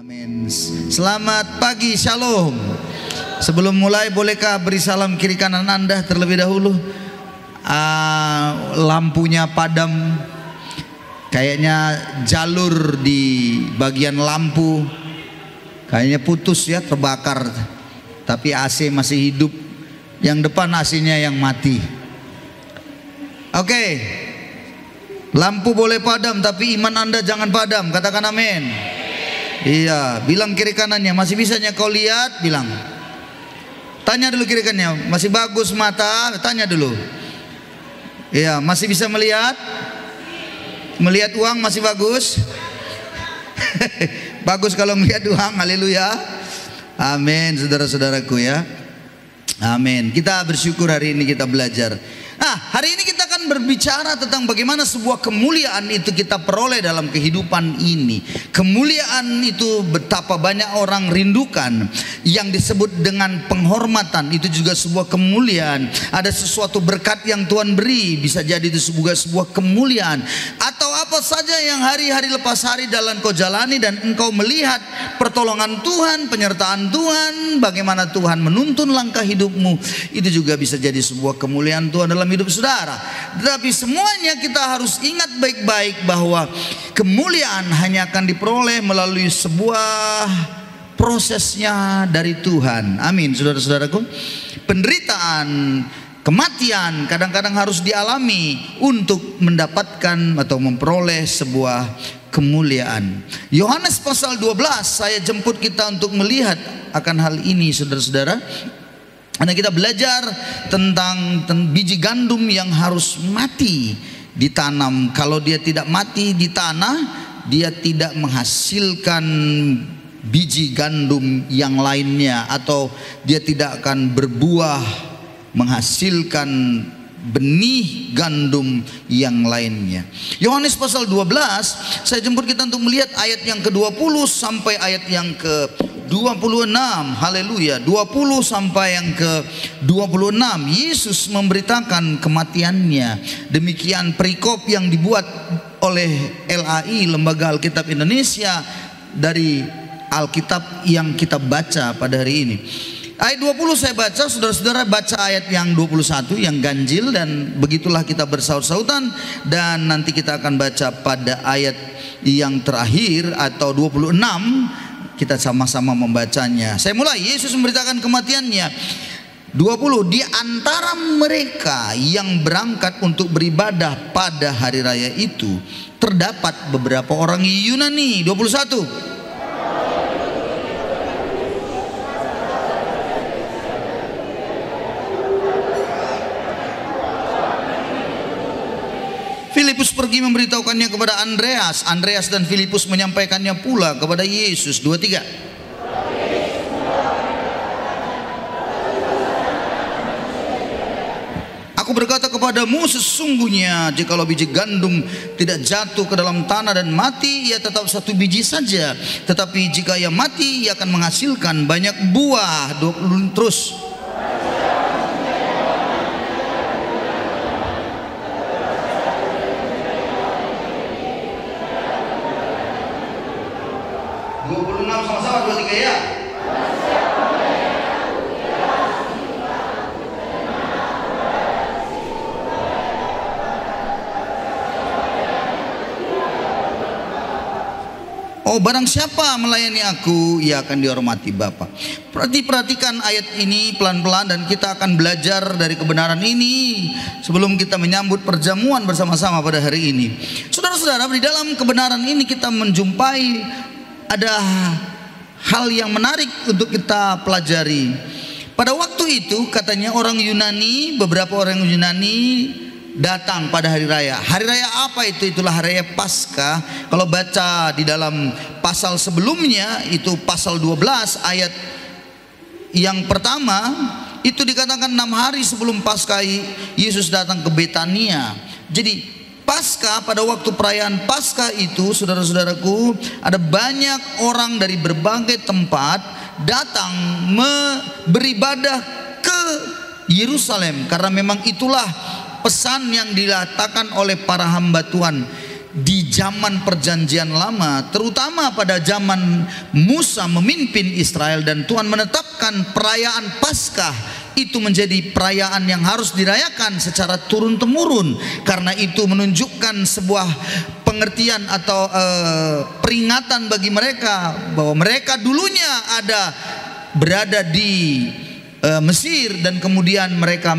Amin. Selamat pagi, shalom. Sebelum mulai, bolehkah beri salam kiri kanan Anda terlebih dahulu? Lampunya padam. Kayaknya jalur di bagian lampu kayaknya putus ya, terbakar. Tapi AC masih hidup. Yang depan AC-nya yang mati. Oke. Lampu boleh padam, tapi iman Anda jangan padam. Katakan amin. Iya, bilang kiri kanannya, masih bisanya kau lihat? Bilang. Tanya dulu kiri kanannya, masih bagus mata? Tanya dulu. Iya, masih bisa melihat? Melihat uang masih bagus? Bagus kalau melihat uang, haleluya. Amin, saudara-saudaraku ya. Amin. Kita bersyukur hari ini kita belajar. Hari ini kita akan berbicara tentang bagaimana sebuah kemuliaan itu kita peroleh dalam kehidupan ini. Kemuliaan itu betapa banyak orang rindukan. Yang disebut dengan penghormatan itu juga sebuah kemuliaan. Ada sesuatu berkat yang Tuhan beri, bisa jadi itu sebuah kemuliaan. Atau apa saja yang hari-hari lepas hari dalam kau jalani dan engkau melihat pertolongan Tuhan, penyertaan Tuhan, bagaimana Tuhan menuntun langkah hidupmu, itu juga bisa jadi sebuah kemuliaan Tuhan dalam hidup saudara. Tetapi semuanya kita harus ingat baik-baik bahwa kemuliaan hanya akan diperoleh melalui sebuah prosesnya dari Tuhan. Amin, saudara-saudaraku. Penderitaan, kematian kadang-kadang harus dialami untuk mendapatkan atau memperoleh sebuah kemuliaan. Yohanes pasal 12, saya jemput kita untuk melihat akan hal ini, saudara-saudara. Karena kita belajar tentang biji gandum yang harus mati ditanam. Kalau dia tidak mati di tanah, dia tidak menghasilkan biji gandum yang lainnya, atau dia tidak akan berbuah menghasilkan benih gandum yang lainnya. Yohanes pasal 12, saya jemput kita untuk melihat ayat yang ke-20 sampai ayat yang ke-26. Haleluya. 20 sampai yang ke-26. Yesus memberitakan kematiannya. Demikian perikop yang dibuat oleh LAI, Lembaga Alkitab Indonesia, dari Alkitab yang kita baca pada hari ini. Ayat 20 saya baca, saudara-saudara baca ayat yang 21 yang ganjil, dan begitulah kita bersaut-sautan, dan nanti kita akan baca pada ayat yang terakhir atau 26, kita sama-sama membacanya. Saya mulai. Yesus memberitakan kematiannya. 20, di antara mereka yang berangkat untuk beribadah pada hari raya itu terdapat beberapa orang Yunani. 21, Filipus pergi memberitahukannya kepada Andreas. Andreas dan Filipus menyampaikannya pula kepada Yesus. 23, aku berkata kepadamu, sesungguhnya jikalau biji gandum tidak jatuh ke dalam tanah dan mati, ia tetap satu biji saja. Tetapi jika ia mati, ia akan menghasilkan banyak buah. 20 terus. Sama-sama 23 ya. Oh, barang siapa melayani aku, ia akan dihormati Bapa. Perhatikan ayat ini pelan-pelan, dan kita akan belajar dari kebenaran ini sebelum kita menyambut perjamuan bersama-sama pada hari ini. Saudara-saudara, di dalam kebenaran ini kita menjumpai ada hal yang menarik untuk kita pelajari. Pada waktu itu katanya beberapa orang Yunani datang pada hari raya. Hari raya apa itu? Itulah hari raya Paskah. Kalau baca di dalam pasal sebelumnya, itu pasal 12 ayat yang pertama, itu dikatakan 6 hari sebelum Paskah Yesus datang ke Betania. Jadi Paskah, pada waktu perayaan Paskah itu, saudara-saudaraku, ada banyak orang dari berbagai tempat datang beribadah ke Yerusalem, karena memang itulah pesan yang diletakkan oleh para hamba Tuhan. Di di zaman perjanjian lama, terutama pada zaman Musa memimpin Israel dan Tuhan menetapkan perayaan Paskah itu menjadi perayaan yang harus dirayakan secara turun-temurun, karena itu menunjukkan sebuah pengertian atau peringatan bagi mereka bahwa mereka dulunya berada di Mesir, dan kemudian mereka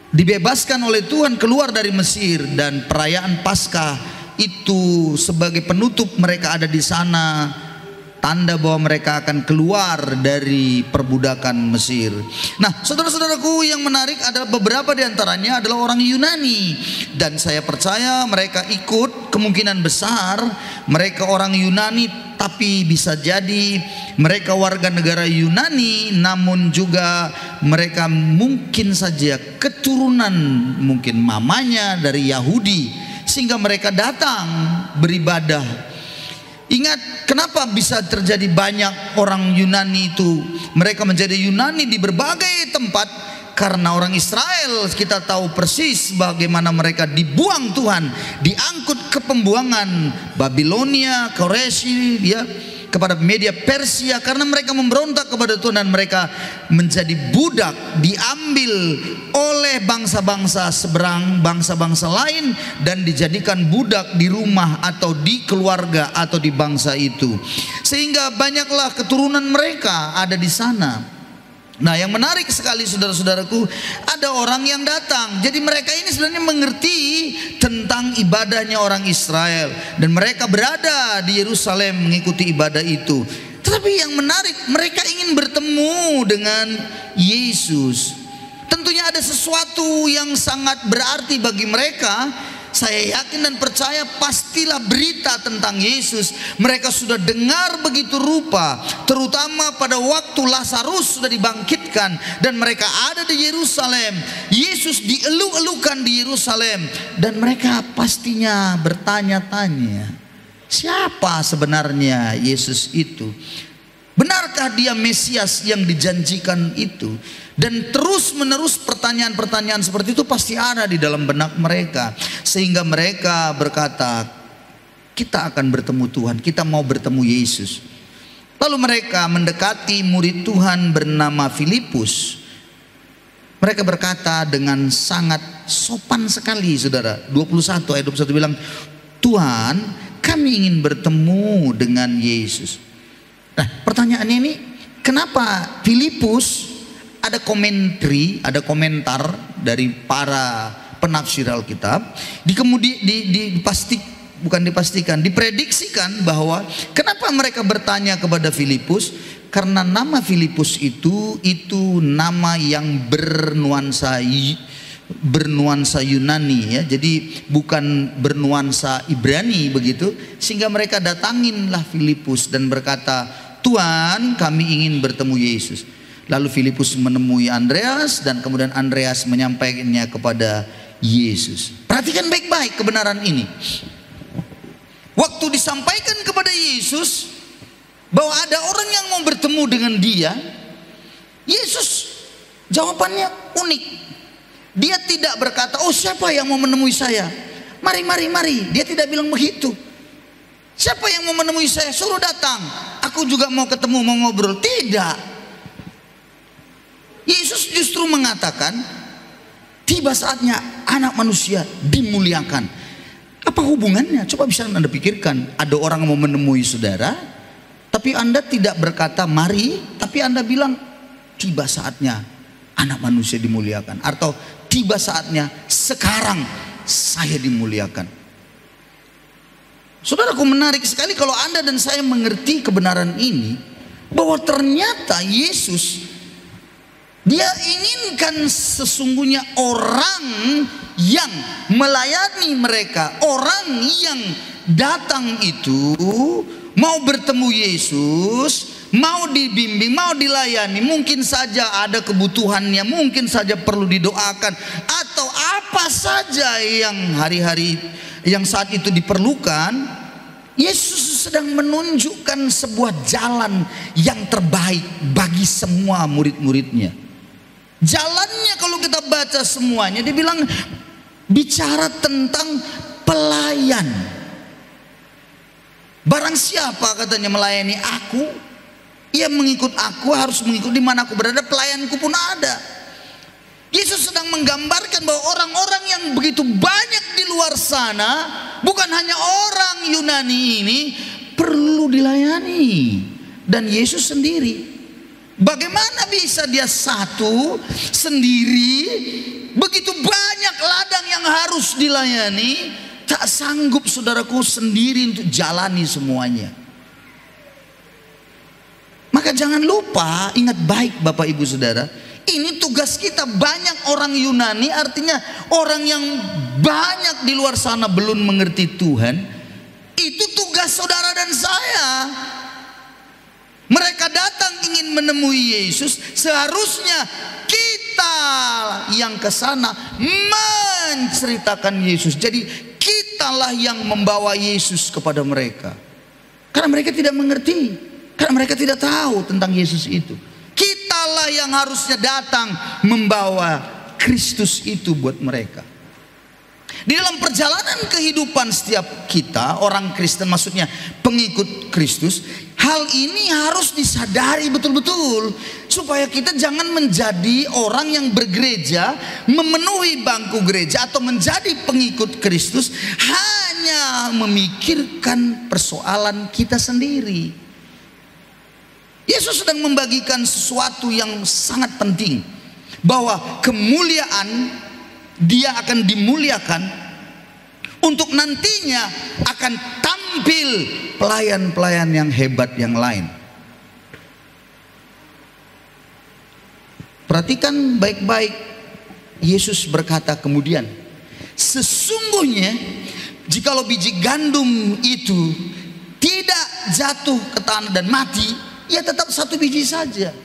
dibebaskan oleh Tuhan keluar dari Mesir, dan perayaan Paskah itu sebagai penutup mereka ada di sana, tanda bahwa mereka akan keluar dari perbudakan Mesir. Nah, saudara-saudaraku, yang menarik adalah beberapa di antaranya adalah orang Yunani, dan saya percaya mereka ikut, kemungkinan besar mereka orang Yunani, tapi bisa jadi mereka warga negara Yunani, namun juga mereka mungkin saja keturunan, mungkin mamanya dari Yahudi, sehingga mereka datang beribadah. Ingat, kenapa bisa terjadi banyak orang Yunani itu? Mereka menjadi Yunani di berbagai tempat karena orang Israel, kita tahu persis bagaimana mereka dibuang Tuhan, diangkut ke pembuangan Babilonia, Koreshi, kepada media Persia, karena mereka memberontak kepada Tuhan, dan mereka menjadi budak, diambil oleh bangsa-bangsa seberang, bangsa-bangsa lain, dan dijadikan budak di rumah atau di keluarga atau di bangsa itu, sehingga banyaklah keturunan mereka ada di sana. Nah, yang menarik sekali saudara-saudaraku, ada orang yang datang. Jadi mereka ini sebenarnya mengerti tentang ibadahnya orang Israel, dan mereka berada di Yerusalem mengikuti ibadah itu. Tetapi yang menarik, mereka ingin bertemu dengan Yesus. Tentunya ada sesuatu yang sangat berarti bagi mereka. Saya yakin dan percaya pastilah berita tentang Yesus mereka sudah dengar begitu rupa, terutama pada waktu Lazarus sudah dibangkitkan dan mereka ada di Yerusalem. Yesus dieluk-elukan di Yerusalem, dan mereka pastinya bertanya-tanya, siapa sebenarnya Yesus itu? Benarkah dia Mesias yang dijanjikan itu? Dan terus menerus pertanyaan-pertanyaan seperti itu pasti ada di dalam benak mereka, sehingga mereka berkata, kita akan bertemu Tuhan, kita mau bertemu Yesus. Lalu mereka mendekati murid Tuhan bernama Filipus. Mereka berkata dengan sangat sopan sekali, saudara. 21 ayat 21 bilang, Tuhan, kami ingin bertemu dengan Yesus. Nah, pertanyaannya ini, kenapa Filipus, ada komentar dari para penafsir Alkitab, diprediksikan bahwa kenapa mereka bertanya kepada Filipus, karena nama Filipus itu nama yang bernuansa Yunani, ya. Jadi bukan bernuansa Ibrani begitu, sehingga mereka datanginlah Filipus dan berkata, Tuhan, kami ingin bertemu Yesus. Lalu Filipus menemui Andreas, dan kemudian Andreas menyampaikannya kepada Yesus. Perhatikan baik-baik kebenaran ini. Waktu disampaikan kepada Yesus bahwa ada orang yang mau bertemu dengan dia, Yesus jawabannya unik. Dia tidak berkata, oh siapa yang mau menemui saya? Mari. Dia tidak bilang begitu. Siapa yang mau menemui saya? Suruh datang. Aku juga mau ketemu, mau ngobrol. Tidak. Yesus justru mengatakan, tiba saatnya anak manusia dimuliakan. Apa hubungannya? Coba bisa Anda pikirkan. Ada orang mau menemui saudara, tapi Anda tidak berkata mari, tapi Anda bilang tiba saatnya anak manusia dimuliakan, atau tiba saatnya sekarang saya dimuliakan. Saudaraku, menarik sekali kalau Anda dan saya mengerti kebenaran ini, bahwa ternyata Yesus, dia inginkan sesungguhnya orang yang melayani mereka, orang yang datang itu mau bertemu Yesus, mau dibimbing, mau dilayani. Mungkin saja ada kebutuhannya, mungkin saja perlu didoakan, atau apa saja yang hari-hari yang saat itu diperlukan. Yesus sedang menunjukkan sebuah jalan yang terbaik bagi semua murid-muridnya. Jalannya kalau kita baca semuanya, dia bilang bicara tentang pelayan. Barang siapa katanya melayani aku, ia mengikut aku, harus mengikut di mana aku berada, pelayanku pun ada. Yesus sedang menggambarkan bahwa orang-orang yang begitu banyak di luar sana, bukan hanya orang Yunani ini, perlu dilayani. Dan Yesus sendiri, bagaimana bisa dia satu sendiri, begitu banyak ladang yang harus dilayani, tak sanggup saudaraku sendiri untuk jalani semuanya. Maka jangan lupa, ingat baik Bapak Ibu Saudara, ini tugas kita. Banyak orang Yunani, artinya orang yang banyak di luar sana belum mengerti Tuhan. Itu tugas saudara dan saya. Mereka datang ingin menemui Yesus, seharusnya kita yang ke sana menceritakan Yesus. Jadi kitalah yang membawa Yesus kepada mereka. Karena mereka tidak mengerti, karena mereka tidak tahu tentang Yesus itu. Kitalah yang harusnya datang membawa Kristus itu buat mereka. Di dalam perjalanan kehidupan setiap kita, orang Kristen, maksudnya pengikut Kristus, hal ini harus disadari betul-betul, supaya kita jangan menjadi orang yang bergereja, memenuhi bangku gereja, atau menjadi pengikut Kristus hanya memikirkan persoalan kita sendiri. Yesus sedang membagikan sesuatu yang sangat penting, bahwa kemuliaan, dia akan dimuliakan untuk nantinya akan tampil pelayan-pelayan yang hebat yang lain. Perhatikan baik-baik. Yesus berkata kemudian, sesungguhnya jikalau biji gandum itu tidak jatuh ke tanah dan mati, ya tetap satu biji saja.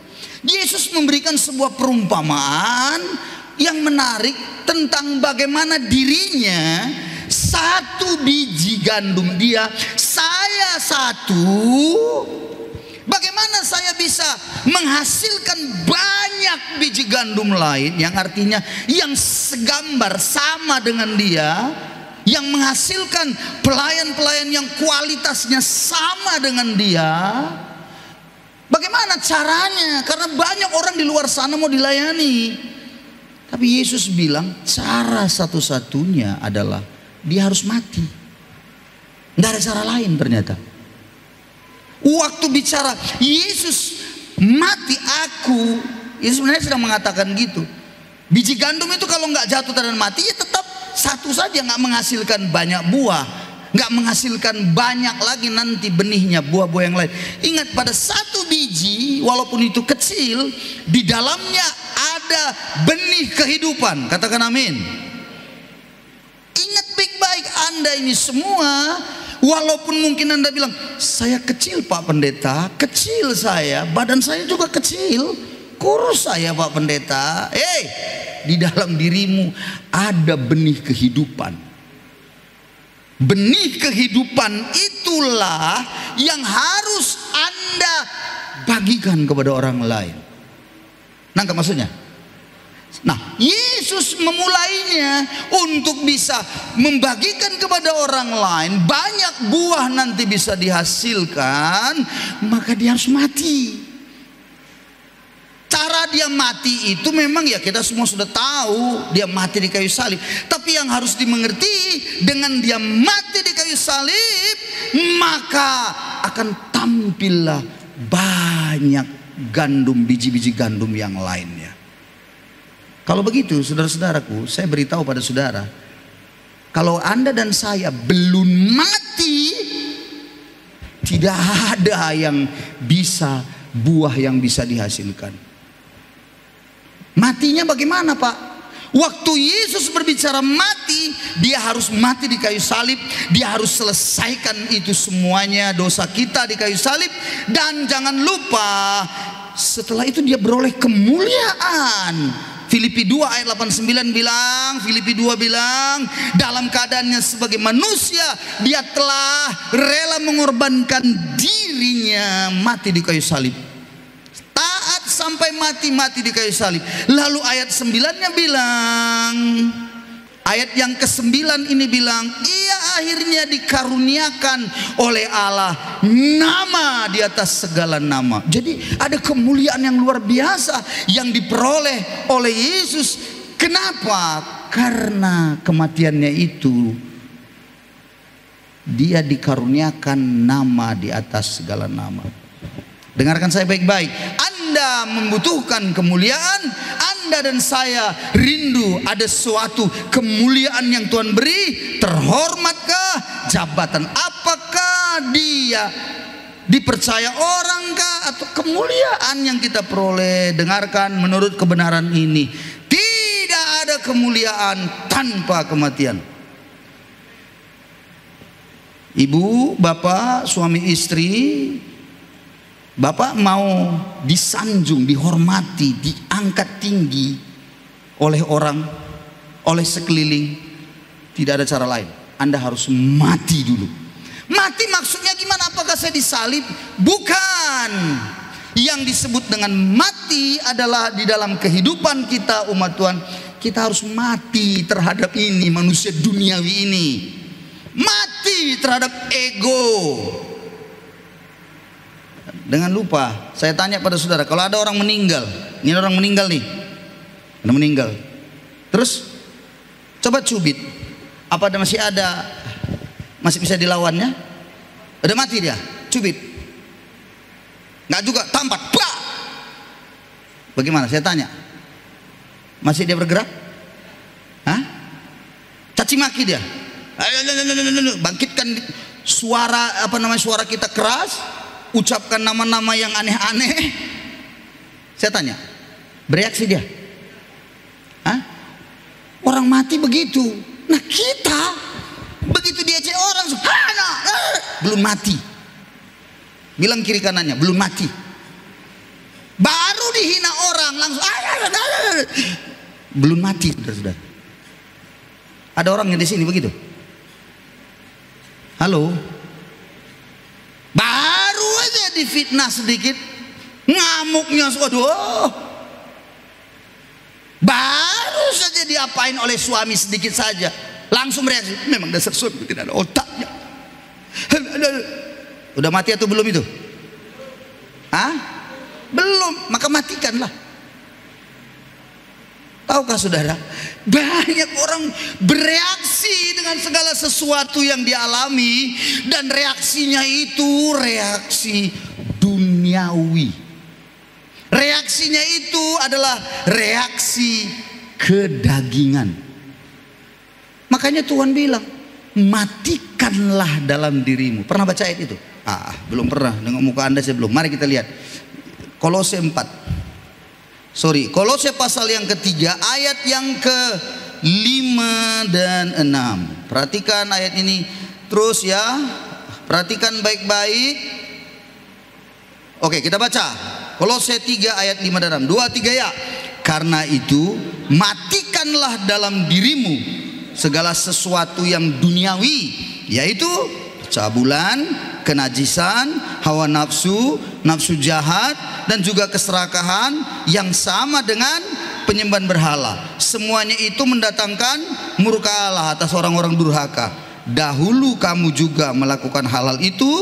Yesus memberikan sebuah perumpamaan yang menarik tentang bagaimana dirinya satu biji gandum, dia, saya satu, bagaimana saya bisa menghasilkan banyak biji gandum lain, yang artinya yang segambar sama dengan dia, yang menghasilkan pelayan-pelayan yang kualitasnya sama dengan dia. Bagaimana caranya? Karena banyak orang di luar sana mau dilayani. Tapi Yesus bilang cara satu-satunya adalah dia harus mati. Tidak ada cara lain ternyata. Waktu bicara Yesus mati aku, Yesus sebenarnya sedang mengatakan gitu. Biji gandum itu kalau nggak jatuh dan mati, ya tetap satu saja, nggak menghasilkan banyak buah, nggak menghasilkan banyak lagi nanti benihnya, buah-buah yang lain. Ingat, pada satu biji walaupun itu kecil, di dalamnya ada benih kehidupan. Katakan amin. Ingat baik-baik, Anda ini semua, walaupun mungkin Anda bilang, saya kecil Pak Pendeta, kecil saya, badan saya juga kecil, kurus saya Pak Pendeta. Di dalam dirimu ada benih kehidupan. Benih kehidupan itulah yang harus Anda bagikan kepada orang lain. Nangkap maksudnya? Nah, Yesus memulainya untuk bisa membagikan kepada orang lain, banyak buah nanti bisa dihasilkan, maka dia harus mati. Cara dia mati itu memang ya kita semua sudah tahu, dia mati di kayu salib. Tapi yang harus dimengerti, dengan dia mati di kayu salib, maka akan tampillah banyak gandum, biji-biji gandum yang lainnya. Kalau begitu, saudara-saudaraku, saya beritahu pada saudara, kalau Anda dan saya belum mati, tidak ada yang bisa, buah yang bisa dihasilkan. Matinya bagaimana Pak? Waktu Yesus berbicara mati, dia harus mati di kayu salib. Dia harus selesaikan itu semuanya, dosa kita di kayu salib. Dan jangan lupa, setelah itu dia beroleh kemuliaan. Filipi 2 ayat 89 bilang, Filipi 2 bilang, dalam keadaannya sebagai manusia, dia telah rela mengorbankan dirinya, mati di kayu salib. Taat sampai mati di kayu salib. Lalu ayat 9-nya bilang, ayat yang ke-9 ini bilang, ia akhirnya dikaruniakan oleh Allah nama di atas segala nama. Jadi ada kemuliaan yang luar biasa yang diperoleh oleh Yesus. Kenapa? Karena kematiannya itu dia dikaruniakan nama di atas segala nama. Dengarkan saya baik-baik. Anda membutuhkan kemuliaan, Anda dan saya rindu ada suatu kemuliaan yang Tuhan beri. Terhormatkah? Jabatan apakah dia? Dipercaya orangkah? Atau kemuliaan yang kita peroleh? Dengarkan, menurut kebenaran ini, tidak ada kemuliaan tanpa kematian. Ibu, bapak, suami istri, bapak mau disanjung, dihormati, diangkat tinggi oleh orang, oleh sekeliling, tidak ada cara lain. Anda harus mati dulu. Mati maksudnya gimana? Apakah saya disalib? Bukan. Yang disebut dengan mati adalah di dalam kehidupan kita umat Tuhan, kita harus mati terhadap ini, manusia duniawi ini. Mati terhadap ego. Dengan lupa, saya tanya pada saudara, kalau ada orang meninggal, ini orang meninggal nih, ada meninggal, terus coba cubit, apa ada masih bisa dilawannya? Udah mati dia, cubit, nggak juga, tampat, bah! Bagaimana? Saya tanya, masih dia bergerak? Hah? Caci maki dia, bangkitkan suara suara kita keras. Ucapkan nama-nama yang aneh-aneh. Saya tanya, bereaksi dia? Hah? Orang mati begitu. Nah kita begitu diajak orang, belum mati. Bilang kiri kanannya, belum mati. Baru dihina orang langsung belum mati, saudara-saudara. Ada orang yang di sini begitu. Halo. Baru aja difitnah sedikit, ngamuknya, waduh. Baru saja diapain oleh suami sedikit saja, langsung bereaksi. Memang dasar suami tidak ada otaknya. Udah mati atau belum itu? Hah? Belum, maka matikanlah. Tahukah saudara, banyak orang bereaksi dengan segala sesuatu yang dialami, dan reaksinya itu reaksi duniawi. Reaksinya itu adalah reaksi kedagingan. Makanya Tuhan bilang, matikanlah dalam dirimu. Pernah baca ayat itu? Belum pernah. Dengan muka Anda saya belum. Mari kita lihat Kolose 4. Kolose pasal yang ketiga, ayat yang ke-5 dan 6. Perhatikan ayat ini terus ya. Perhatikan baik-baik. Oke, kita baca. Kolose 3 ayat 5 dan 6. 2, 3 ya. Karena itu matikanlah dalam dirimu segala sesuatu yang duniawi, yaitu cabulan, kenajisan, hawa nafsu, nafsu jahat, dan juga keserakahan yang sama dengan penyembahan berhala. Semuanya itu mendatangkan murka Allah atas orang-orang durhaka. Dahulu kamu juga melakukan hal-hal itu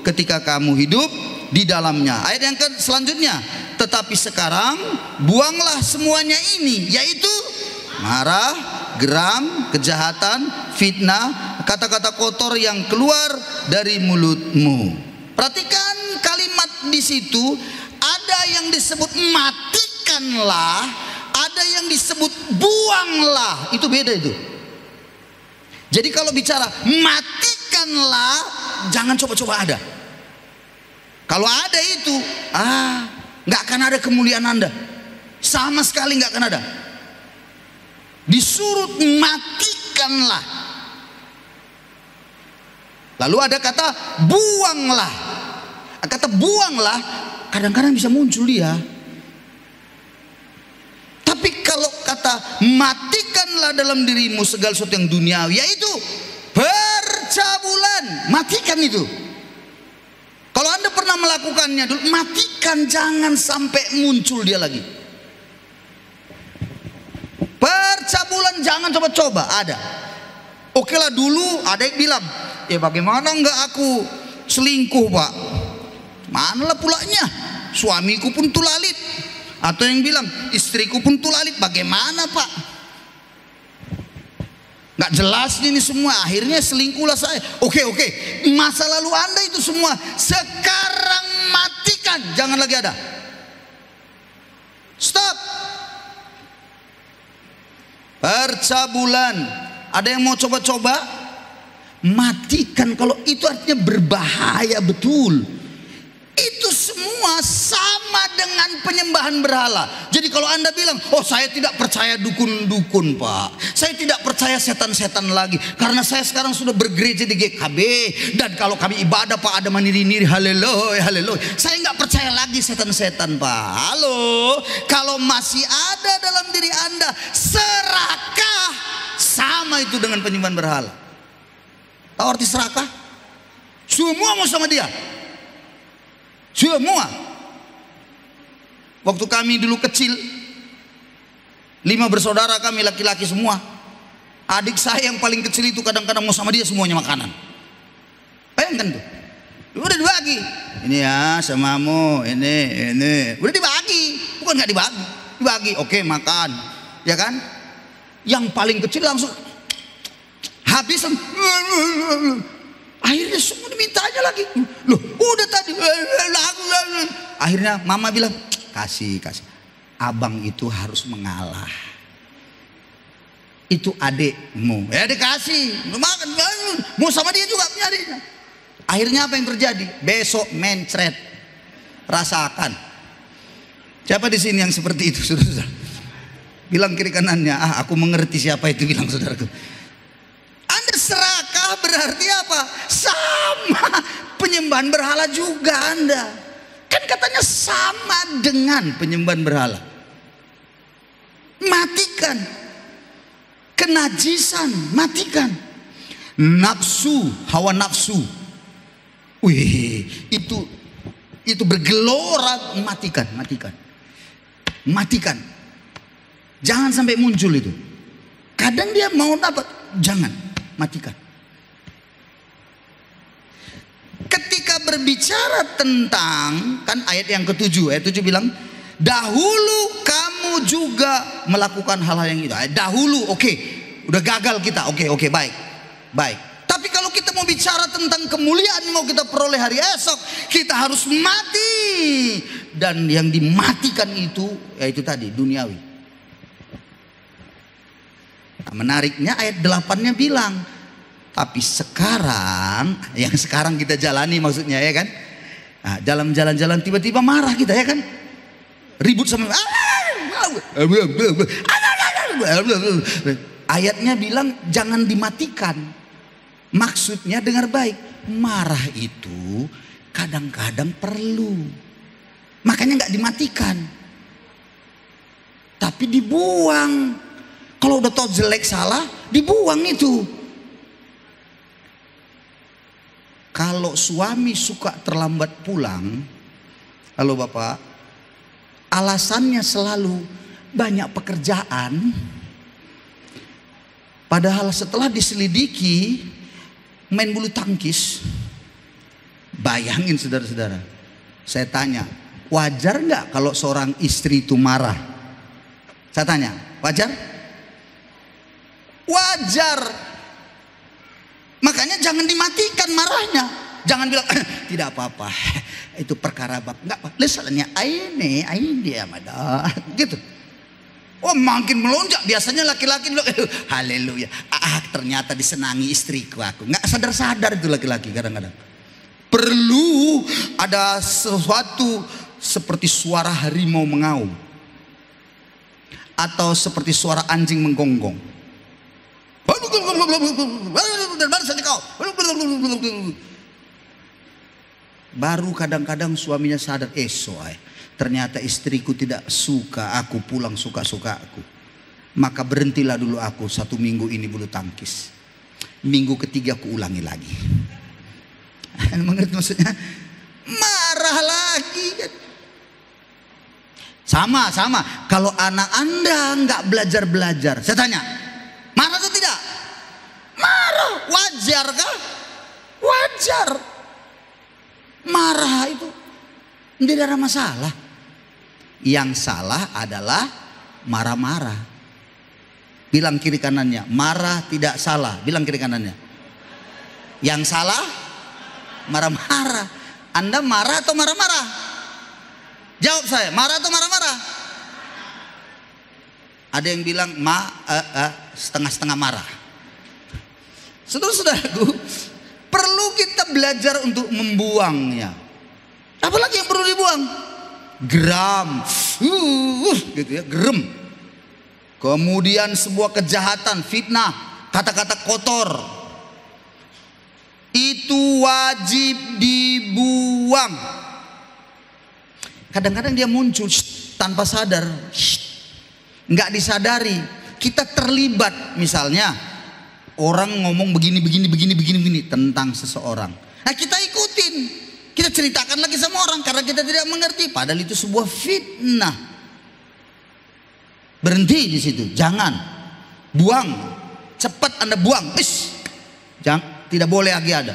ketika kamu hidup di dalamnya. Ayat yang selanjutnya, tetapi sekarang buanglah semuanya ini, yaitu marah, geram, kejahatan, fitnah, kata-kata kotor yang keluar dari mulutmu. Perhatikan kalimat di situ, ada yang disebut matikanlah, ada yang disebut buanglah. Itu beda itu. Jadi kalau bicara matikanlah, jangan coba-coba ada. Kalau ada itu, nggak akan ada kemuliaan Anda. Sama sekali nggak akan ada. Disuruh matikanlah. Lalu ada kata buanglah. Kata buanglah kadang-kadang bisa muncul dia. Tapi kalau kata matikanlah dalam dirimu segala sesuatu yang duniawi, yaitu percabulan, matikan itu. Kalau Anda pernah melakukannya dulu, matikan, jangan sampai muncul dia lagi. Percabulan jangan coba-coba, ada. Oke lah, dulu ada yang bilang, ya bagaimana enggak aku selingkuh Pak? Manalah pulanya, suamiku pun tulalit. Atau yang bilang, istriku pun tulalit. Bagaimana Pak? Nggak jelas ini semua. Akhirnya selingkuhlah saya. Oke, masa lalu Anda itu semua sekarang matikan, jangan lagi ada. Stop. Percabulan, ada yang mau coba-coba? Matikan. Kalau itu artinya berbahaya betul. Itu semua sama dengan penyembahan berhala. Jadi kalau Anda bilang, oh saya tidak percaya dukun-dukun Pak, saya tidak percaya setan-setan lagi, karena saya sekarang sudah bergereja di GKB, dan kalau kami ibadah Pak ada mandiri-mandiri, haleluya, haleluya, saya nggak percaya lagi setan-setan Pak. Halo, kalau masih ada dalam diri Anda serakah, sama itu dengan penyembahan berhala. Tahu arti serakah? Semua mau sama dia. Semua. Waktu kami dulu kecil, 5 bersaudara kami laki-laki semua. Adik saya yang paling kecil itu kadang-kadang mau sama dia semuanya makanan. Bayangkan tuh. Udah dibagi. Ini ya samamu, ini. Udah dibagi. Bukan nggak dibagi. Dibagi. Oke, makan. Ya kan? Yang paling kecil langsung habis. Akhirnya semua dimintanya lagi. Loh, udah tadi. Akhirnya mama bilang, kasih. Abang itu harus mengalah. Itu adekmu. Ya dikasih. Makan. Mau sama dia juga nyarinya. Akhirnya apa yang terjadi? Besok mencret. Rasakan. Siapa di sini yang seperti itu, saudara? Bilang kiri kanannya, aku mengerti siapa itu, bilang saudaraku. Anda serakah berarti apa? Sama penyembahan berhala juga Anda. Kan katanya sama dengan penyembahan berhala. Matikan. Kenajisan, matikan. Nafsu, hawa nafsu. Wih, itu bergelora, matikan. Jangan sampai muncul itu. Kadang dia mau dapat, jangan. Matikan. Ketika berbicara tentang, kan ayat yang ke-7, ayat 7 bilang, dahulu kamu juga melakukan hal-hal yang itu. Dahulu, oke, udah gagal kita, oke, baik. Tapi kalau kita mau bicara tentang kemuliaan mau kita peroleh hari esok, kita harus mati. Dan yang dimatikan itu, yaitu tadi, duniawi. Nah, menariknya ayat 8-nya bilang, tapi sekarang, yang sekarang kita jalani maksudnya ya kan. Nah, jalan-jalan tiba-tiba marah kita ya kan. Ribut sama ayatnya bilang jangan dimatikan. Maksudnya dengar baik, marah itu kadang-kadang perlu. Makanya nggak dimatikan. Tapi dibuang. Kalau udah tahu jelek salah, dibuang itu. Kalau suami suka terlambat pulang, halo Bapak, alasannya selalu banyak pekerjaan. Padahal setelah diselidiki, main bulu tangkis. Bayangin saudara-saudara, saya tanya, wajar nggak kalau seorang istri itu marah? Saya tanya, wajar? Wajar. Makanya jangan dimatikan marahnya. Jangan bilang tidak apa-apa, itu perkara bab. Enggak apa. Lesalnya ini dia mada. Gitu. Oh makin melonjak. Biasanya laki-laki haleluya. Ternyata disenangi istriku aku. Enggak sadar-sadar itu laki-laki kadang-kadang. Perlu ada sesuatu seperti suara harimau mengaum. Atau seperti suara anjing menggonggong. Baru kadang-kadang suaminya sadar, ternyata istriku tidak suka aku pulang suka-suka aku. Maka berhentilah dulu aku 1 minggu ini bulu tangkis. Minggu ketiga aku ulangi lagi. Mengerti maksudnya? Marah lagi. Sama. Kalau anak Anda nggak belajar, saya tanya, marah atau tidak? Marah. Wajarkah? Wajar. Marah itu tidak ada masalah. Yang salah adalah marah-marah. Bilang kiri kanannya, marah tidak salah. Bilang kiri kanannya. Yang salah marah-marah. Anda marah atau marah-marah? Jawab saya, marah atau marah-marah? Ada yang bilang setengah-setengah marah. Saudara-saudaraku, perlu kita belajar untuk membuangnya. Apalagi yang perlu dibuang? Geram, gitu ya, gerem. Kemudian sebuah kejahatan, fitnah, kata-kata kotor, itu wajib dibuang. Kadang-kadang dia muncul tanpa sadar, nggak disadari. Kita terlibat, misalnya orang ngomong begini tentang seseorang. Nah, kita ikutin, kita ceritakan lagi sama orang karena kita tidak mengerti. Padahal itu sebuah fitnah. Berhenti di situ, jangan buang, cepat Anda buang, jangan, tidak boleh lagi ada.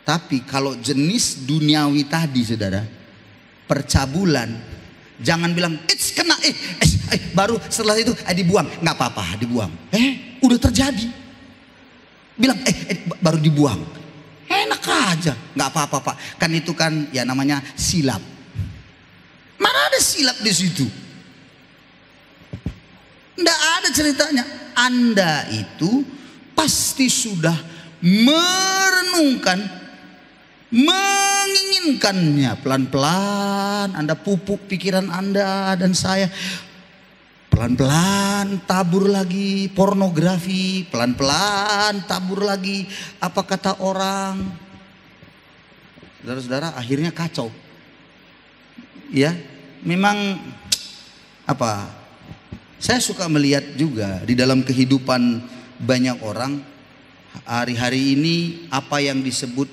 Tapi kalau jenis duniawi tadi, saudara, percabulan, jangan bilang kena, baru setelah itu dibuang, nggak apa-apa, dibuang. Udah terjadi, bilang baru dibuang, enak aja, nggak apa-apa Pak, kan itu kan ya namanya silap. Mana ada silap di situ? Nggak ada ceritanya. Anda itu pasti sudah merenungkan, menginginkannya. Pelan-pelan Anda pupuk pikiran Anda dan saya. Pelan-pelan tabur lagi pornografi, pelan-pelan tabur lagi apa kata orang. Saudara-saudara, akhirnya kacau. Ya, memang apa? Saya suka melihat juga di dalam kehidupan banyak orang hari-hari ini apa yang disebut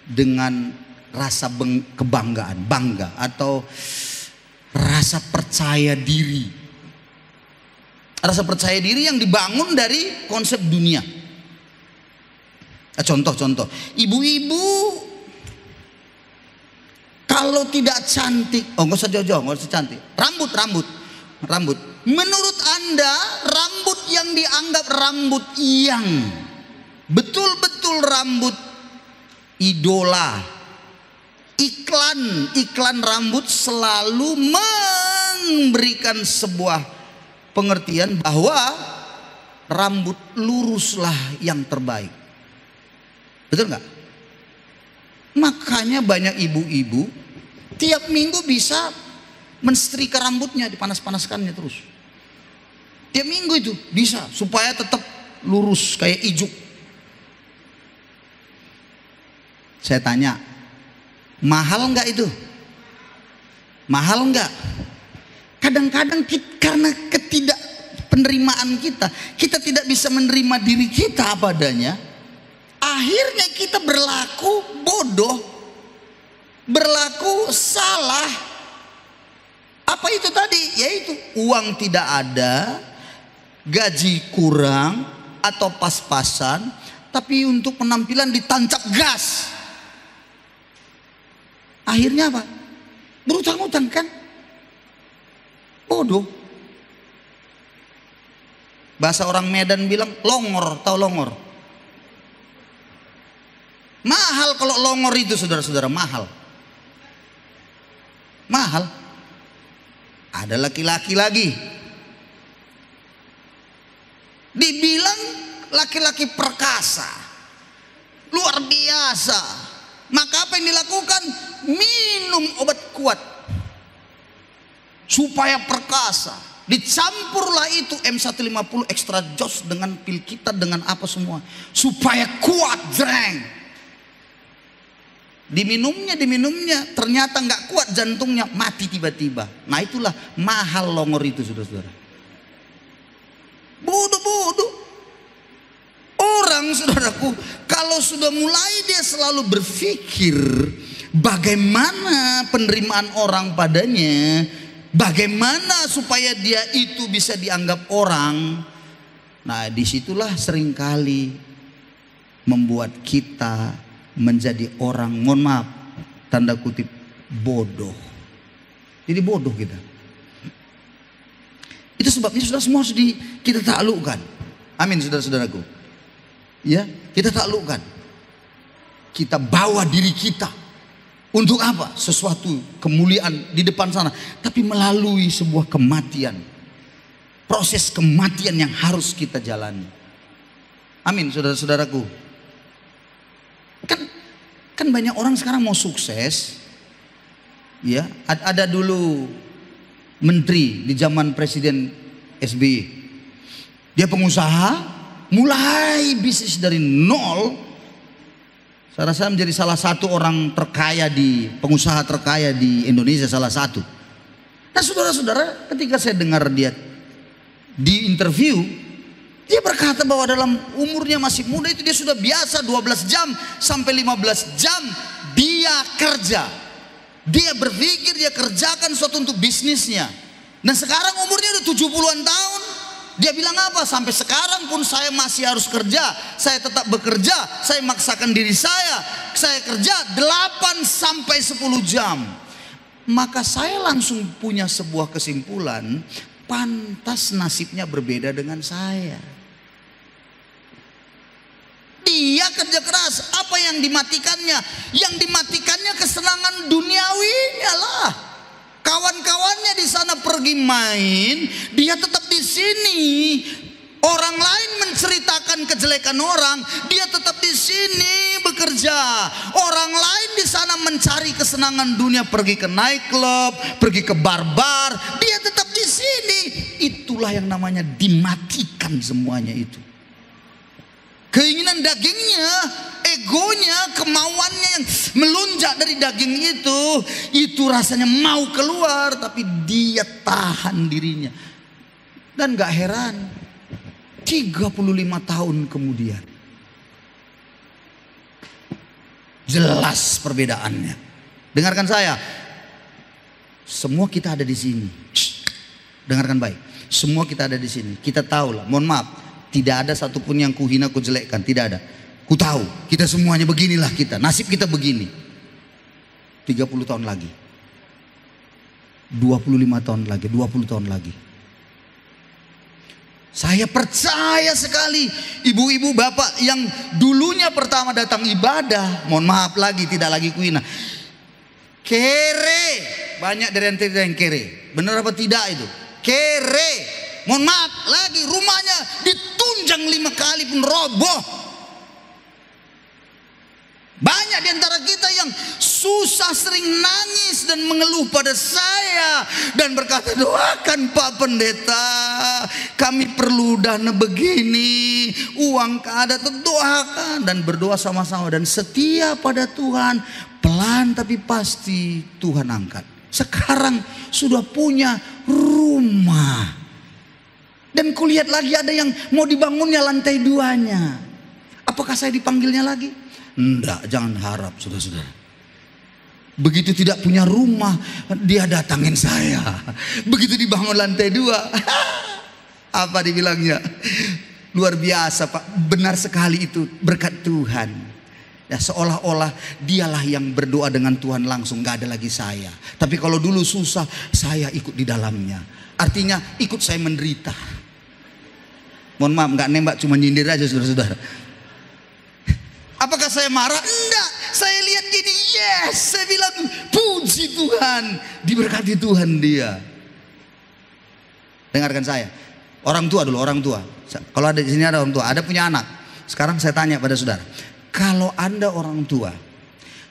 dengan rasa kebanggaan, bangga atau rasa percaya diri. Rasa percaya diri yang dibangun dari konsep dunia. Contoh-contoh, ibu-ibu kalau tidak cantik, nggak usah jauh-jauh, nggak usah cantik, rambut. Menurut Anda, rambut yang dianggap rambut yang betul-betul rambut idola, iklan rambut selalu memberikan sebuah pengertian bahwa rambut luruslah yang terbaik. Betul nggak? Makanya banyak ibu-ibu tiap minggu bisa mensetrika rambutnya, dipanas-panaskannya terus. Tiap minggu itu bisa supaya tetap lurus kayak ijuk. Saya tanya, mahal nggak itu? Mahal nggak? Kadang-kadang karena ketidakpenerimaan kita tidak bisa menerima diri kita apa adanya. Akhirnya kita berlaku bodoh, berlaku salah. Apa itu tadi? Yaitu uang tidak ada, gaji kurang atau pas-pasan, tapi untuk penampilan ditancap gas. Akhirnya apa? Berutang-utang kan? Bodoh. Bahasa orang Medan bilang longor, tahu longor? Mahal kalau longor itu, saudara-saudara, mahal. Mahal. Ada laki-laki lagi dibilang laki-laki perkasa, luar biasa. Maka apa yang dilakukan? Minum obat kuat supaya perkasa. Dicampurlah itu M150 extra jos dengan pil kita dengan apa semua supaya kuat, jreng. Diminumnya ternyata nggak kuat, jantungnya mati tiba-tiba. Nah itulah mahal longor itu, saudara-saudara. Bodoh. Orang, saudaraku, kalau sudah mulai dia selalu berpikir bagaimana penerimaan orang padanya, bagaimana supaya dia itu bisa dianggap orang, Nah, disitulah seringkali membuat kita menjadi orang, mohon maaf, tanda kutip, bodoh. Jadi bodoh kita. Itu sebabnya sudah semua harus kita taklukkan. Amin, saudara-saudaraku. Ya, kita taklukkan. Kita bawa diri kita. Untuk apa? Sesuatu kemuliaan di depan sana. Tapi melalui sebuah kematian. Proses kematian yang harus kita jalani. Amin, saudara-saudaraku. Kan banyak orang sekarang mau sukses. Ya, ada dulu menteri di zaman Presiden SBY. Dia pengusaha, mulai bisnis dari nol. Saya rasa menjadi salah satu orang terkaya pengusaha terkaya di Indonesia, salah satu. Nah, saudara-saudara, ketika saya dengar dia di interview, dia berkata bahwa dalam umurnya masih muda itu dia sudah biasa 12 jam sampai 15 jam dia kerja. Dia berpikir dia kerjakan sesuatu untuk bisnisnya. Dan sekarang umurnya udah 70-an tahun. Dia bilang apa? Sampai sekarang pun saya masih harus kerja. Saya tetap bekerja. Saya maksakan diri saya kerja 8 sampai 10 jam. Maka saya langsung punya sebuah kesimpulan, pantas nasibnya berbeda dengan saya. Dia kerja keras. Apa yang dimatikannya? Yang dimatikannya kesenangan duniawinya lah. Kawan-kawannya di sana pergi main, dia tetap di sini. Orang lain menceritakan kejelekan orang, dia tetap di sini bekerja. Orang lain di sana mencari kesenangan dunia, pergi ke nightclub, pergi ke bar-bar, dia tetap di sini. Itulah yang namanya dimatikan semuanya itu. Keinginan dagingnya, egonya, kemauannya yang melunjak dari daging itu rasanya mau keluar, tapi dia tahan dirinya. Dan gak heran, 35 tahun kemudian jelas perbedaannya. Dengarkan saya, semua kita ada di sini. Dengarkan baik, semua kita ada di sini. Kita tahu lah, mohon maaf, tidak ada satupun yang kuhina, kujelekkan, tidak ada. Ku tahu, kita semuanya beginilah kita, nasib kita begini. 30 tahun lagi, 25 tahun lagi, 20 tahun lagi. Saya percaya sekali ibu-ibu bapak yang dulunya pertama datang ibadah, mohon maaf lagi, tidak lagi kuhina, kere. Banyak dari ente yang kere, benar apa tidak itu? Kere, mohon maaf lagi, rumahnya ditunjang 5 kali pun roboh. Banyak di antara kita yang susah, sering nangis dan mengeluh pada saya dan berkata, doakan Pak Pendeta, kami perlu dana begini, uang ada, doakan dan berdoa sama-sama dan setia pada Tuhan. Pelan tapi pasti Tuhan angkat. Sekarang sudah punya rumah. Dan kulihat lagi ada yang mau dibangunnya lantai 2-nya. Apakah saya dipanggilnya lagi? Enggak, jangan harap saudara-saudara. Begitu tidak punya rumah, dia datangin saya. Begitu dibangun lantai 2, apa dibilangnya? Luar biasa Pak, benar sekali itu berkat Tuhan. Ya, seolah-olah dialah yang berdoa dengan Tuhan langsung, gak ada lagi saya. Tapi kalau dulu susah, saya ikut di dalamnya. Artinya ikut saya menderita. Mohon maaf, gak nembak, cuma nyindir aja saudara-saudara. Apakah saya marah? Enggak, saya lihat gini, yes, saya bilang puji Tuhan, diberkati Tuhan dia. Dengarkan saya, orang tua dulu, orang tua. Kalau ada di sini ada orang tua, ada punya anak. Sekarang saya tanya pada saudara, kalau Anda orang tua,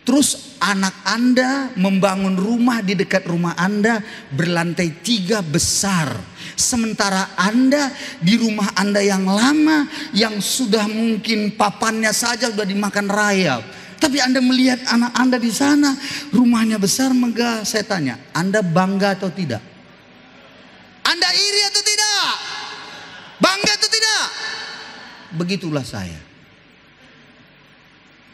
terus anak Anda membangun rumah di dekat rumah Anda berlantai 3 besar, sementara Anda di rumah Anda yang lama, yang sudah mungkin papannya saja sudah dimakan rayap, tapi Anda melihat anak Anda di sana, rumahnya besar, megah. Saya tanya, Anda bangga atau tidak? Anda iri atau tidak? Bangga atau tidak? Begitulah saya.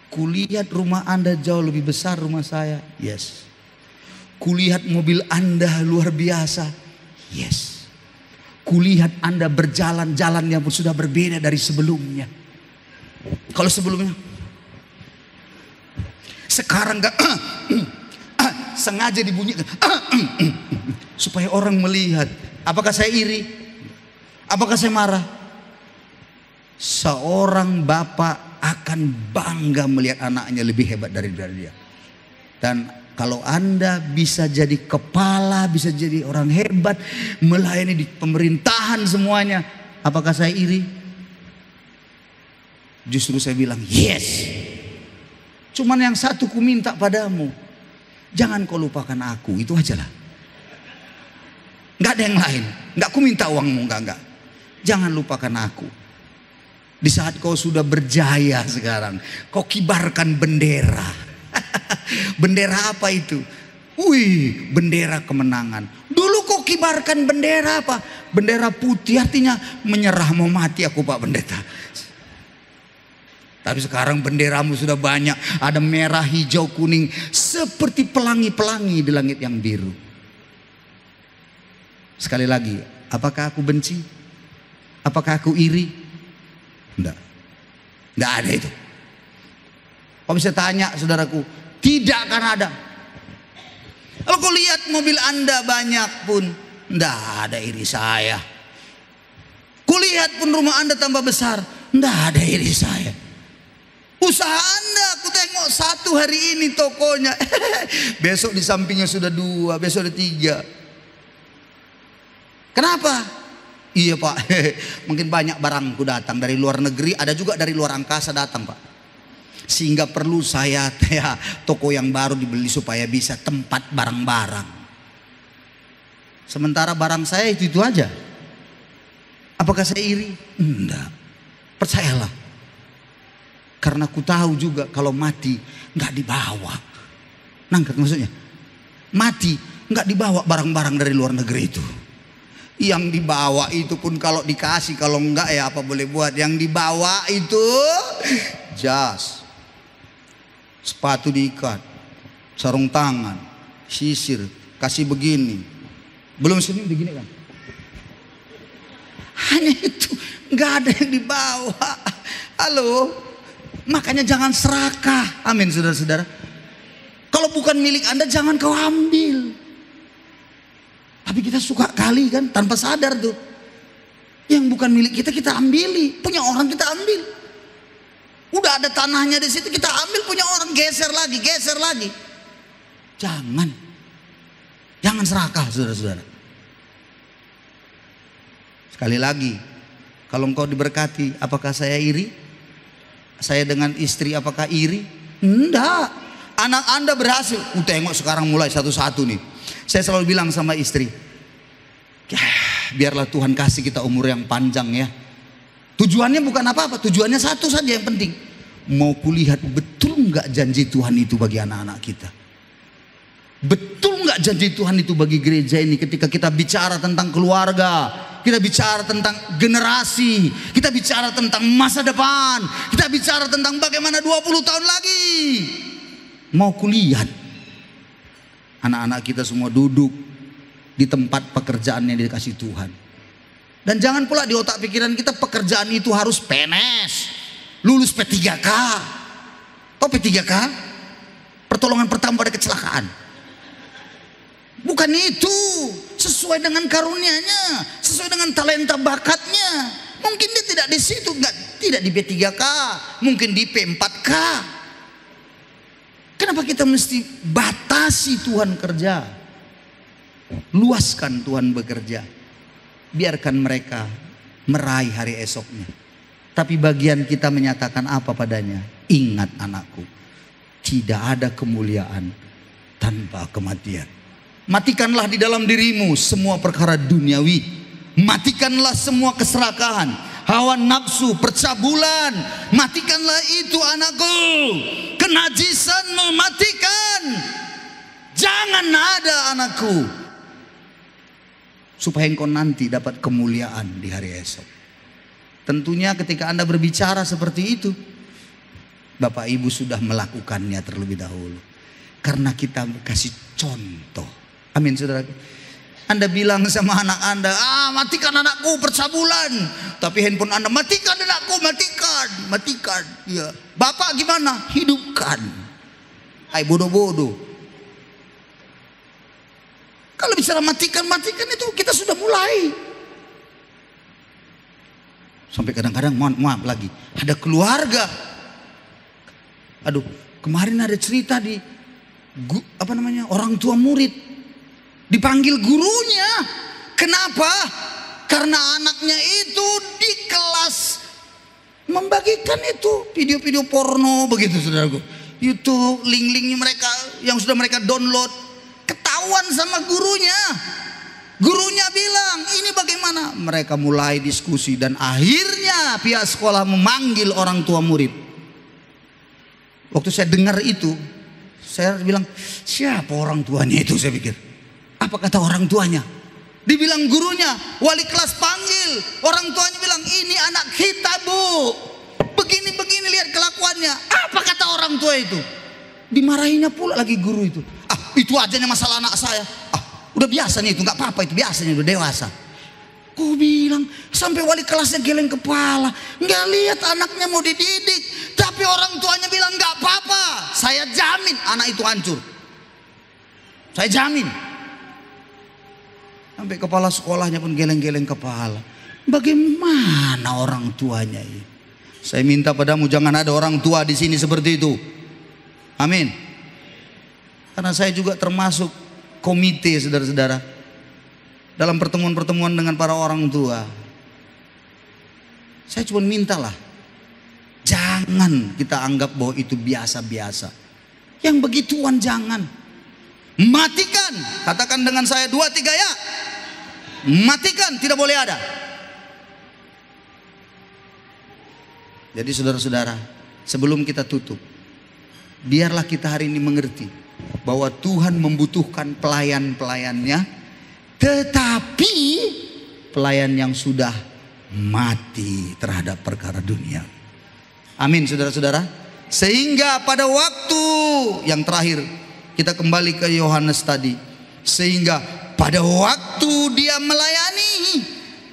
Kulihat rumah Anda jauh lebih besar rumah saya, yes. Kulihat mobil Anda luar biasa, yes. Kulihat Anda berjalan-jalan yang sudah berbeda dari sebelumnya. Kalau sebelumnya, sekarang gak sengaja dibunyikan supaya orang melihat. Apakah saya iri? Apakah saya marah? Seorang bapak akan bangga melihat anaknya lebih hebat dari dia. Dan kalau Anda bisa jadi kepala, bisa jadi orang hebat, melayani di pemerintahan semuanya, apakah saya iri? Justru saya bilang yes. Cuman yang satu ku minta padamu, jangan kau lupakan aku, itu aja lah. Gak ada yang lain. Gak ku minta uangmu, enggak. Jangan lupakan aku. Di saat kau sudah berjaya sekarang, kau kibarkan bendera. Bendera apa itu? Wih, bendera kemenangan. Dulu kau kibarkan bendera apa? Bendera putih, artinya menyerah, mau mati aku Pak Pendeta. Tapi sekarang benderamu sudah banyak. Ada merah, hijau, kuning, seperti pelangi-pelangi di langit yang biru. Sekali lagi, apakah aku benci? Apakah aku iri? Enggak. Enggak ada itu. Kau bisa tanya saudaraku, tidak akan ada. Kalau kau lihat mobil Anda banyak pun, enggak ada iri saya. Kulihat pun rumah Anda tambah besar, enggak ada iri saya. Usaha Anda, aku tengok satu hari ini tokonya, besok di sampingnya sudah 2, besok ada 3. Kenapa? Iya Pak, mungkin banyak barangku datang dari luar negeri, ada juga dari luar angkasa datang Pak. Sehingga perlu saya toko yang baru dibeli supaya bisa tempat barang-barang. Sementara barang saya itu aja. Apakah saya iri? Enggak. Percayalah. Karena ku tahu juga kalau mati nggak dibawa. Nangkep maksudnya? Mati nggak dibawa barang-barang dari luar negeri itu. Yang dibawa itu pun kalau dikasih, kalau enggak ya apa boleh buat. Yang dibawa itu jas, sepatu diikat, sarung tangan, sisir, kasih begini. Belum sini begini kan? Hanya itu, nggak ada yang dibawa. Halo, makanya jangan serakah. Amin saudara-saudara. Kalau bukan milik Anda jangan kau ambil. Tapi kita suka kali kan tanpa sadar tuh. Yang bukan milik kita kita ambili, punya orang kita ambil. Udah ada tanahnya di situ kita ambil, punya orang geser lagi. Jangan serakah saudara-saudara. Sekali lagi, kalau engkau diberkati, apakah saya iri? Saya dengan istri apakah iri? Enggak. Anak Anda berhasil. Tengok sekarang mulai satu-satu nih. Saya selalu bilang sama istri, biarlah Tuhan kasih kita umur yang panjang ya. Tujuannya bukan apa-apa, tujuannya satu saja yang penting. Mau kulihat betul nggak janji Tuhan itu bagi anak-anak kita. Betul nggak janji Tuhan itu bagi gereja ini ketika kita bicara tentang keluarga, kita bicara tentang generasi, kita bicara tentang masa depan, kita bicara tentang bagaimana 20 tahun lagi. Mau kulihat anak-anak kita semua duduk di tempat pekerjaan yang dikasih Tuhan. Dan jangan pula di otak pikiran kita pekerjaan itu harus PNS, lulus P3K. Tahu P3K? Pertolongan pertama pada kecelakaan. Bukan itu. Sesuai dengan karunia-Nya, sesuai dengan talenta bakatnya. Mungkin dia tidak di situ, tidak di P3K, mungkin di P4K. Kenapa kita mesti batasi Tuhan kerja? Luaskan Tuhan bekerja. Biarkan mereka meraih hari esoknya. Tapi bagian kita menyatakan apa padanya? Ingat anakku, tidak ada kemuliaan tanpa kematian. Matikanlah di dalam dirimu semua perkara duniawi. Matikanlah semua keserakahan, hawa nafsu, percabulan. Matikanlah itu anakku. Kenajisan mematikan. Jangan ada anakku. Supaya engkau nanti dapat kemuliaan di hari esok. Tentunya ketika Anda berbicara seperti itu, Bapak Ibu sudah melakukannya terlebih dahulu. Karena kita kasih contoh. Amin saudara. Anda bilang sama anak Anda, matikan anakku percabulan. Tapi handphone Anda, matikan anakku, matikan. Ya. Bapak gimana? Hidupkan. Hai bodoh-bodoh. Kalau bicara matikan itu kita sudah mulai. Sampai kadang-kadang maaf lagi, ada keluarga. Aduh, kemarin ada cerita di orang tua murid. Dipanggil gurunya. Kenapa? Karena anaknya itu di kelas membagikan itu video-video porno begitu, saudaraku. YouTube, link-linknya mereka yang sudah mereka download. Ketahuan sama gurunya. Gurunya bilang, ini bagaimana? Mereka mulai diskusi dan akhirnya pihak sekolah memanggil orang tua murid. Waktu saya dengar itu, saya bilang, siapa orang tuanya itu, saya pikir. Apa kata orang tuanya? Dibilang gurunya, wali kelas panggil. Orang tuanya bilang, ini anak kita, Bu. Begini-begini lihat kelakuannya. Apa kata orang tua itu? Dimarahinya pula lagi guru itu. Itu aja masalah anak saya. Udah biasanya itu, nggak apa-apa itu, biasanya udah dewasa. Ku bilang, sampai wali kelasnya geleng kepala. Nggak lihat anaknya mau dididik. Tapi orang tuanya bilang, nggak apa-apa. Saya jamin anak itu hancur. Saya jamin. Sampai kepala sekolahnya pun geleng-geleng kepala. Bagaimana orang tuanya ini? Saya minta padamu jangan ada orang tua di sini seperti itu. Amin. Karena saya juga termasuk komite, saudara-saudara, dalam pertemuan-pertemuan dengan para orang tua. Saya cuma mintalah, jangan kita anggap bahwa itu biasa-biasa. Yang begituan jangan. Matikan. Katakan dengan saya 2, 3 ya. Matikan, tidak boleh ada. Jadi saudara-saudara, sebelum kita tutup, biarlah kita hari ini mengerti bahwa Tuhan membutuhkan pelayan-pelayannya, tetapi pelayan yang sudah mati terhadap perkara dunia. Amin, saudara-saudara. Sehingga pada waktu yang terakhir, kita kembali ke Yohanes tadi. Sehingga pada waktu dia melayani,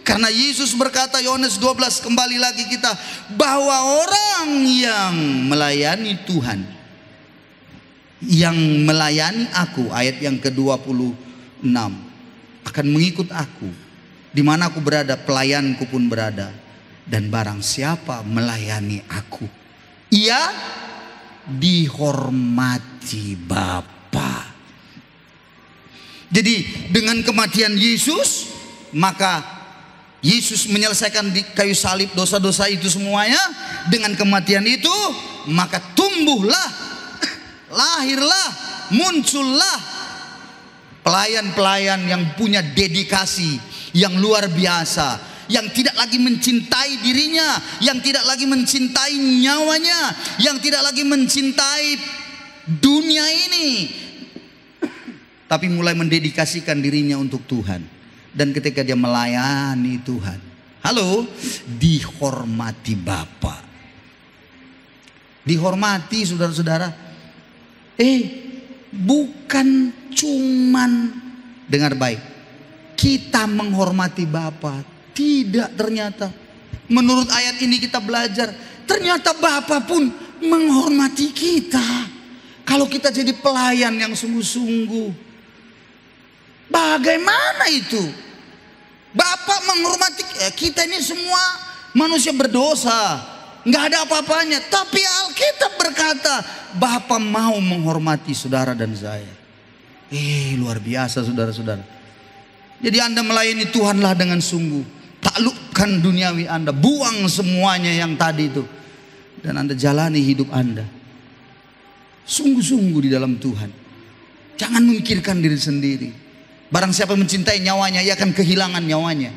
karena Yesus berkata, Yohanes 12, kembali lagi kita, bahwa orang yang melayani Tuhan, yang melayani aku, ayat yang ke-26, akan mengikut aku. Di mana aku berada, pelayanku pun berada. Dan barang siapa melayani aku, ia dihormati Bapa. Jadi dengan kematian Yesus, maka Yesus menyelesaikan di kayu salib dosa-dosa itu semuanya. Dengan kematian itu, maka tumbuhlah, lahirlah, muncullah pelayan-pelayan yang punya dedikasi yang luar biasa, yang tidak lagi mencintai dirinya, yang tidak lagi mencintai nyawanya, yang tidak lagi mencintai dunia ini, tapi mulai mendedikasikan dirinya untuk Tuhan. Dan ketika dia melayani Tuhan, halo, dihormati Bapa. Dihormati, saudara-saudara. Bukan cuman, dengar baik, kita menghormati Bapa. Tidak, ternyata menurut ayat ini kita belajar, ternyata Bapa pun menghormati kita. Kalau kita jadi pelayan yang sungguh-sungguh, bagaimana itu? Bapak menghormati kita, ini semua manusia berdosa, nggak ada apa-apanya. Tapi Alkitab berkata, Bapa mau menghormati saudara dan saya. Luar biasa, saudara-saudara. Jadi Anda melayani Tuhanlah dengan sungguh. Taklukkan duniawi Anda, buang semuanya yang tadi itu, dan Anda jalani hidup Anda sungguh-sungguh di dalam Tuhan. Jangan memikirkan diri sendiri. Barang siapa mencintai nyawanya, ia akan kehilangan nyawanya.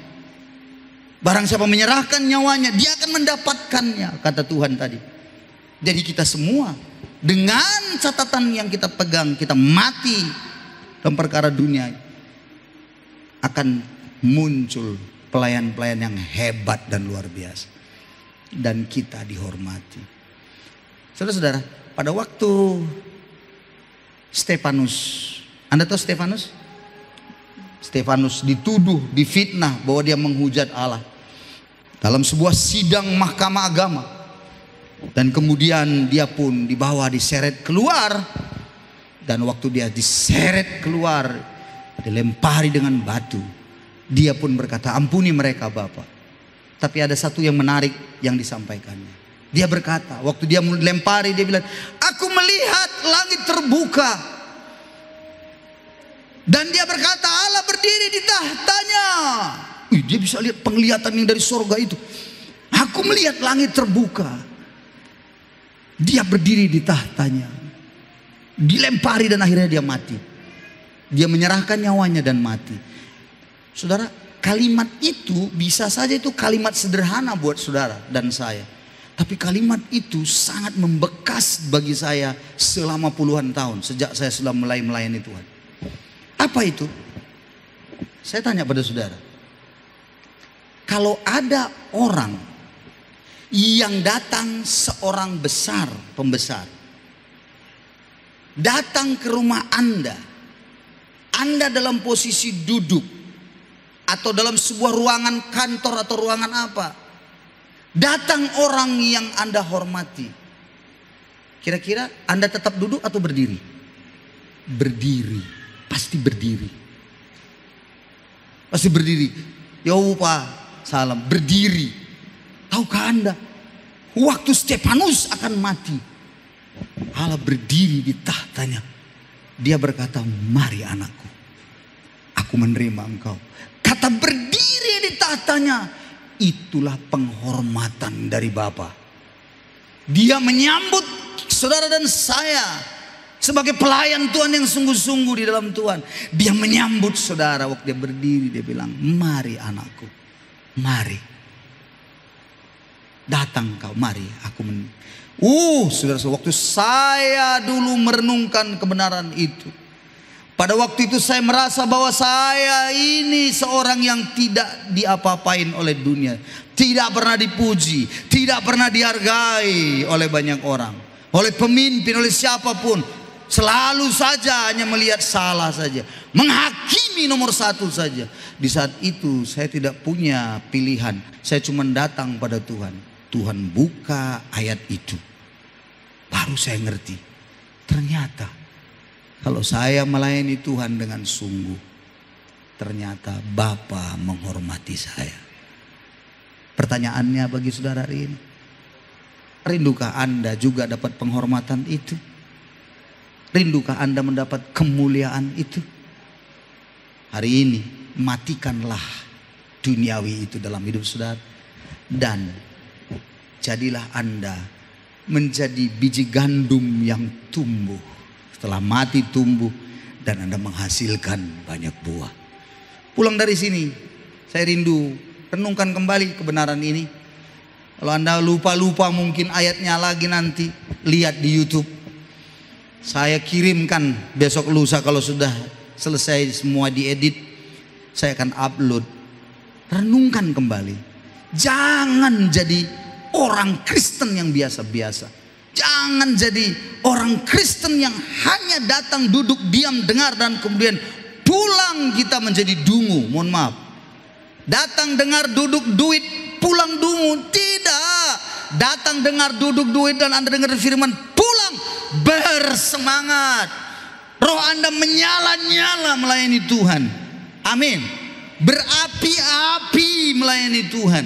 Barang siapa menyerahkan nyawanya, dia akan mendapatkannya, kata Tuhan tadi. Jadi kita semua, dengan catatan yang kita pegang, kita mati dalam perkara dunia, akan muncul pelayan-pelayan yang hebat dan luar biasa, dan kita dihormati. Saudara-saudara, pada waktu Stefanus, Anda tahu Stefanus? Stefanus dituduh, difitnah bahwa dia menghujat Allah dalam sebuah sidang mahkamah agama. Dan kemudian dia pun dibawa, diseret keluar. Dan waktu dia diseret keluar, dilempari dengan batu, dia pun berkata, ampuni mereka Bapak. Tapi ada satu yang menarik yang disampaikannya. Dia berkata, waktu dia melempari, dia bilang, aku melihat langit terbuka. Dan dia berkata, Allah berdiri di tahtanya. Dia bisa lihat penglihatan yang dari sorga itu. Aku melihat langit terbuka. Dia berdiri di tahtanya. Dilempari dan akhirnya dia mati. Dia menyerahkan nyawanya dan mati. Saudara, kalimat itu bisa saja itu kalimat sederhana buat saudara dan saya. Tapi kalimat itu sangat membekas bagi saya selama puluhan tahun. Sejak saya sudah mulai melayani Tuhan. Apa itu? Saya tanya pada saudara. Kalau ada orang yang datang seorang besar, pembesar, datang ke rumah Anda dalam posisi duduk atau dalam sebuah ruangan kantor atau ruangan apa, datang orang yang Anda hormati, kira-kira Anda tetap duduk atau berdiri? Berdiri, pasti berdiri. Pasti berdiri. Yo Pak, salam, berdiri. Tahukah Anda, waktu Stefanus akan mati, Allah berdiri di tahtanya. Dia berkata, mari anakku, aku menerima engkau. Kata berdiri di tahtanya, itulah penghormatan dari Bapa. Dia menyambut saudara dan saya sebagai pelayan Tuhan yang sungguh-sungguh di dalam Tuhan. Dia menyambut saudara waktu dia berdiri. Dia bilang, mari anakku, mari. Datang kau, mari aku saudara, waktu saya dulu merenungkan kebenaran itu, pada waktu itu saya merasa bahwa saya ini seorang yang tidak diapa-apain oleh dunia, tidak pernah dipuji, tidak pernah dihargai oleh banyak orang, oleh pemimpin, oleh siapapun. Selalu saja hanya melihat salah saja, menghakimi nomor satu saja. Di saat itu saya tidak punya pilihan, saya cuma datang pada Tuhan. Tuhan buka ayat itu, baru saya ngerti, ternyata kalau saya melayani Tuhan dengan sungguh, ternyata Bapa menghormati saya. Pertanyaannya bagi saudara hari ini, rindukah Anda juga dapat penghormatan itu? Rindukah Anda mendapat kemuliaan itu? Hari ini matikanlah duniawi itu dalam hidup saudara, dan jadilah Anda menjadi biji gandum yang tumbuh. Setelah mati tumbuh dan Anda menghasilkan banyak buah. Pulang dari sini, saya rindu renungkan kembali kebenaran ini. Kalau Anda lupa-lupa mungkin ayatnya lagi, nanti lihat di YouTube. Saya kirimkan besok lusa kalau sudah selesai semua diedit, saya akan upload. Renungkan kembali. Jangan jadi orang Kristen yang biasa-biasa. Jangan jadi orang Kristen yang hanya datang, duduk, diam, dengar, dan kemudian pulang kita menjadi dungu. Mohon maaf. Datang, dengar, duduk, duit, pulang dungu. Tidak. Datang, dengar, duduk, duit, dan Anda dengar firman, pulang bersemangat. Roh Anda menyala-nyala melayani Tuhan. Amin. Berapi-api melayani Tuhan.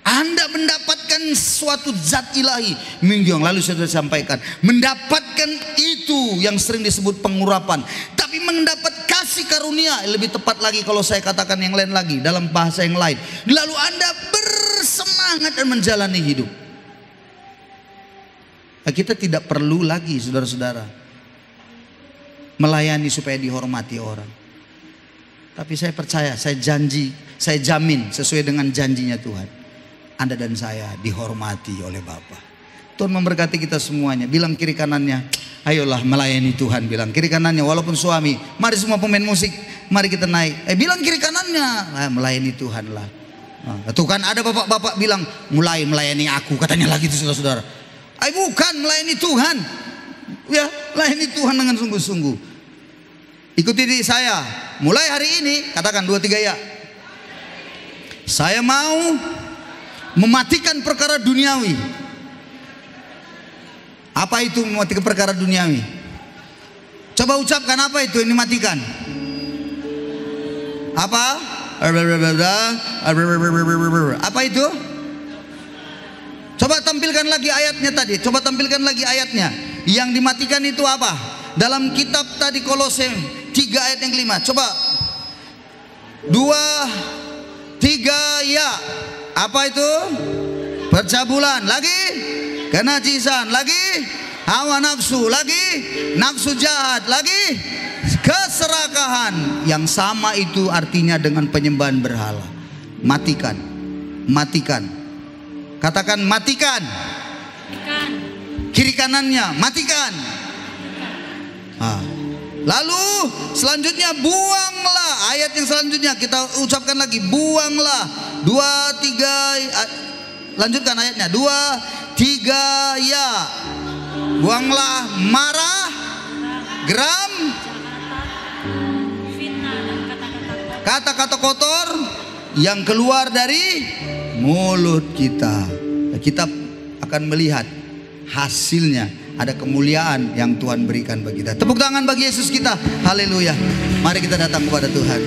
Anda mendapatkan suatu zat ilahi. Minggu yang lalu saya sudah sampaikan, mendapatkan itu yang sering disebut pengurapan, tapi mendapat kasih karunia. Lebih tepat lagi kalau saya katakan yang lain lagi, dalam bahasa yang lain, lalu Anda bersemangat dan menjalani hidup. Nah, kita tidak perlu lagi saudara-saudara melayani supaya dihormati orang. Tapi saya percaya, saya janji, saya jamin sesuai dengan janjinya Tuhan, Anda dan saya dihormati oleh Bapa. Tuhan memberkati kita semuanya. Bilang kiri kanannya, ayolah melayani Tuhan. Bilang kiri kanannya, walaupun suami, mari semua pemain musik, mari kita naik. Bilang kiri kanannya, melayani Tuhan lah. Tuh kan ada bapak-bapak bilang, mulai melayani aku, katanya lagi itu saudara-saudara. Bukan melayani Tuhan. Ya, layani Tuhan dengan sungguh-sungguh. Ikuti diri saya. Mulai hari ini, katakan 2, 3 ya. Saya mau mematikan perkara duniawi. Apa itu mematikan perkara duniawi? Coba ucapkan apa itu yang dimatikan. Apa? Apa itu? Coba tampilkan lagi ayatnya tadi. Coba tampilkan lagi ayatnya. Yang dimatikan itu apa? Dalam kitab tadi Kolose 3 ayat yang 5. Coba 2, 3 ya. Apa itu? Percabulan. Lagi kenajisan. Lagi hawa nafsu. Lagi nafsu jahat. Lagi keserakahan. Yang sama itu artinya dengan penyembahan berhala. Matikan. Matikan. Katakan matikan. Kiri kanannya matikan. Lalu selanjutnya buanglah. Ayat yang selanjutnya kita ucapkan lagi. Buanglah. 2, 3. Lanjutkan ayatnya. 2, 3 ya. Buanglah marah, geram, kata-kata kotor yang keluar dari mulut kita. Kita akan melihat hasilnya. Ada kemuliaan yang Tuhan berikan bagi kita. Tepuk tangan bagi Yesus kita. Haleluya. Mari kita datang kepada Tuhan.